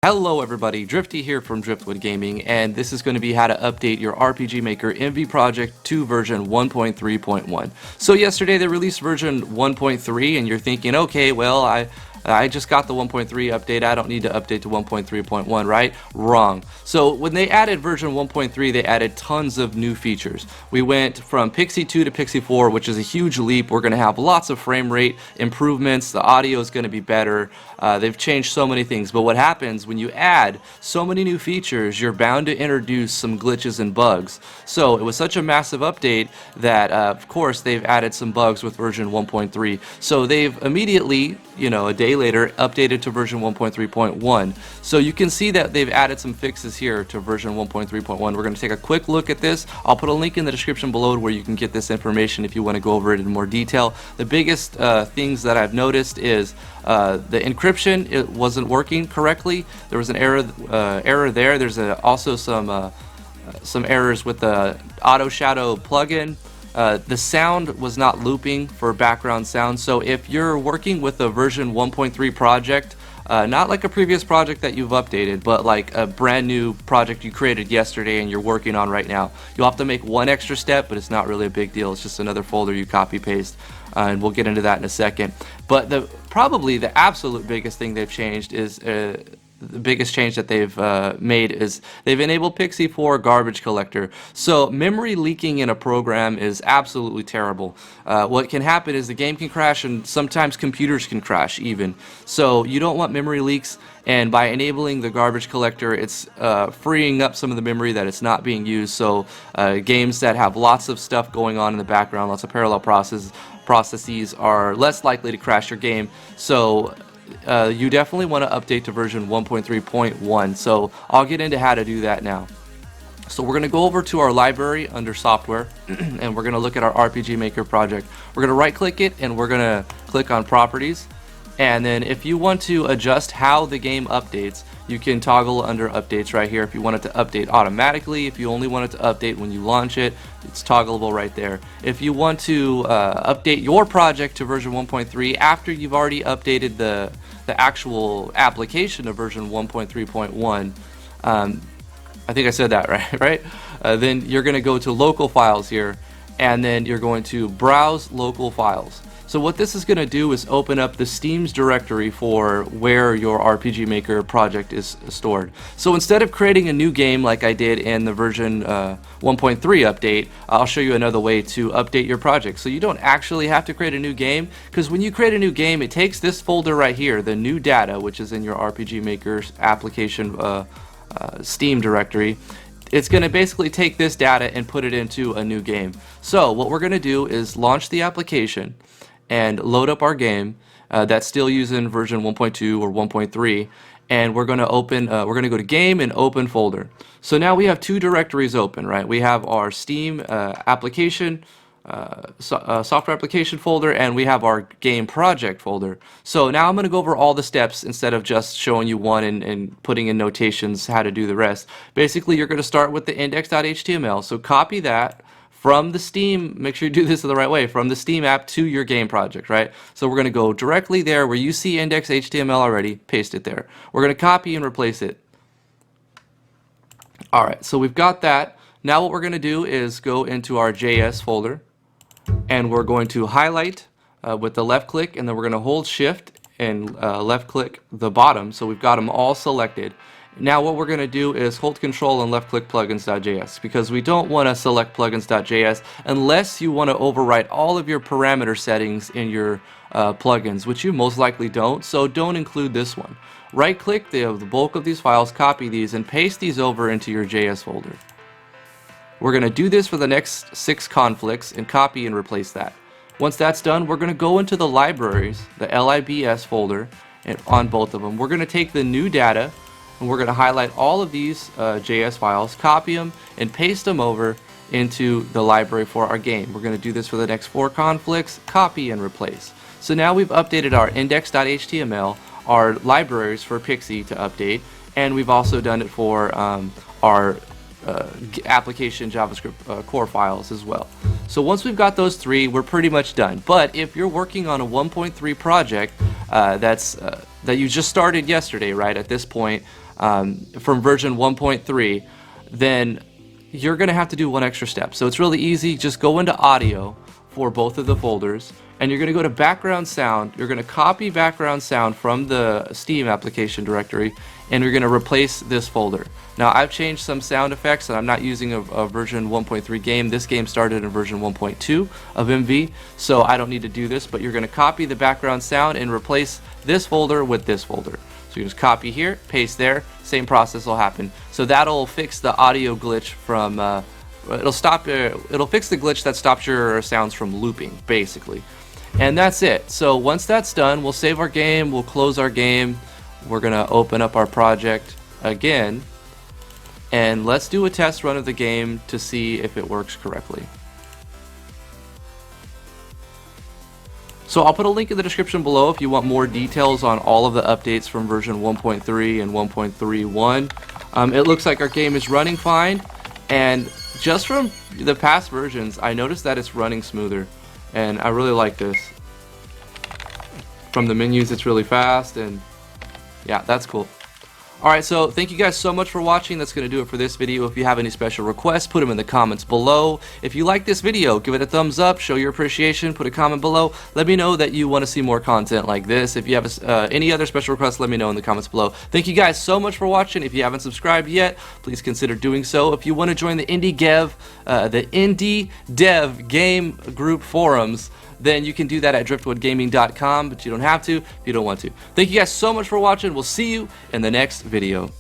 Hello everybody, Drifty here from Driftwood Gaming, and this is going to be how to update your RPG Maker MV Project to version 1.3.1. So yesterday they released version 1.3 and you're thinking, okay, well I just got the 1.3 update, I don't need to update to 1.3.1, right? Wrong. So when they added version 1.3, they added tons of new features. We went from Pixie 2 to Pixie 4, which is a huge leap. We're going to have lots of frame rate improvements, the audio is going to be better. They've changed so many things, but what happens when you add so many new features, you're bound to introduce some glitches and bugs. So it was such a massive update that of course they've added some bugs with version 1.3. So they've immediately, a day later, updated to version 1.3.1. So you can see that they've added some fixes here to version 1.3.1. We're going to take a quick look at this. I'll put a link in the description below where you can get this information if you want to go over it in more detail. The biggest things that I've noticed is the encryption, it wasn't working correctly. There was an error there. There's also some errors with the auto shadow plugin. The sound was not looping for background sound. So if you're working with a version 1.3 project, not like a previous project that you've updated, but like a brand new project you created yesterday and you're working on right now, you'll have to make one extra step, but it's not really a big deal. It's just another folder you copy paste, and we'll get into that in a second. But probably the absolute biggest thing they've changed is the biggest change that they've made is they've enabled Pixie 4 garbage collector. So memory leaking in a program is absolutely terrible. What can happen is the game can crash and sometimes computers can crash even. So you don't want memory leaks, and by enabling the garbage collector, it's freeing up some of the memory that it's not being used. So games that have lots of stuff going on in the background, lots of parallel processes are less likely to crash your game. So you definitely want to update to version 1.3.1. So I'll get into how to do that now. So we're going to go over to our library under software and we're going to look at our RPG Maker project. We're going to right click it and we're going to click on properties, and then if you want to adjust how the game updates, you can toggle under updates right here. If you want it to update automatically, if you only want it to update when you launch it, it's toggleable right there. If you want to update your project to version 1.3 after you've already updated the actual application to version 1.3.1, I think I said that right? Then you're going to go to local files here, and then you're going to browse local files. So what this is going to do is open up the Steam's directory for where your RPG Maker project is stored. So instead of creating a new game like I did in the version 1.3 update, I'll show you another way to update your project. So you don't actually have to create a new game, because when you create a new game, it takes this folder right here, the new data, which is in your RPG Maker application Steam directory. It's going to basically take this data and put it into a new game. So what we're going to do is launch the application and load up our game that's still using version 1.2 or 1.3, and we're going to go to game and open folder. So now we have two directories open, right? We have our Steam application software application folder, and we have our game project folder. So now I'm going to go over all the steps instead of just showing you one and putting in notations how to do the rest. Basically, you're going to start with the index.html. So copy that from the Steam, make sure you do this the right way, from the Steam app to your game project, right? So we're going to go directly there where you see index.html already, paste it there. We're going to copy and replace it. Alright, so we've got that. Now what we're going to do is go into our JS folder, and we're going to highlight with the left click, and then we're going to hold shift and left click the bottom, so we've got them all selected. Now what we're going to do is hold control and left click plugins.js, because we don't want to select plugins.js unless you want to overwrite all of your parameter settings in your plugins, which you most likely don't, so don't include this one. Right click the bulk of these files, copy these, and paste these over into your JS folder. We're going to do this for the next 6 conflicts and copy and replace that. Once that's done, we're going to go into the libraries, the libs folder, and on both of them. We're going to take the new data, and we're going to highlight all of these JS files, copy them, and paste them over into the library for our game. We're going to do this for the next 4 conflicts, copy and replace. So now we've updated our index.html, our libraries for Pixie to update, and we've also done it for our application JavaScript core files as well. So once we've got those 3, we're pretty much done. But if you're working on a 1.3 project that you just started yesterday, right, at this point, from version 1.3, then you're going to have to do one extra step. So it's really easy. Just go into audio for both of the folders, and you're going to go to background sound. You're going to copy background sound from the Steam application directory, and you're going to replace this folder. Now I've changed some sound effects, and I'm not using a version 1.3 game. This game started in version 1.2 of MV, so I don't need to do this, but you're going to copy the background sound and replace this folder with this folder. So you just copy here, paste there, same process will happen. So that'll fix the audio glitch from, it'll fix the glitch that stops your sounds from looping, basically. And that's it. So once that's done, we'll save our game, we'll close our game, we're gonna open up our project again, and let's do a test run of the game to see if it works correctly. So I'll put a link in the description below if you want more details on all of the updates from version 1.3 and 1.31. It looks like our game is running fine, and just from the past versions, I noticed that it's running smoother, and I really like this. From the menus, it's really fast, and yeah, that's cool. Alright, so thank you guys so much for watching. That's going to do it for this video. If you have any special requests, put them in the comments below. If you like this video, give it a thumbs up, show your appreciation, put a comment below. Let me know that you want to see more content like this. If you have any other special requests, let me know in the comments below. Thank you guys so much for watching. If you haven't subscribed yet, please consider doing so. If you want to join the Indie Dev Game Group forums, then you can do that at driftwoodgaming.com, but you don't have to if you don't want to. Thank you guys so much for watching. We'll see you in the next video.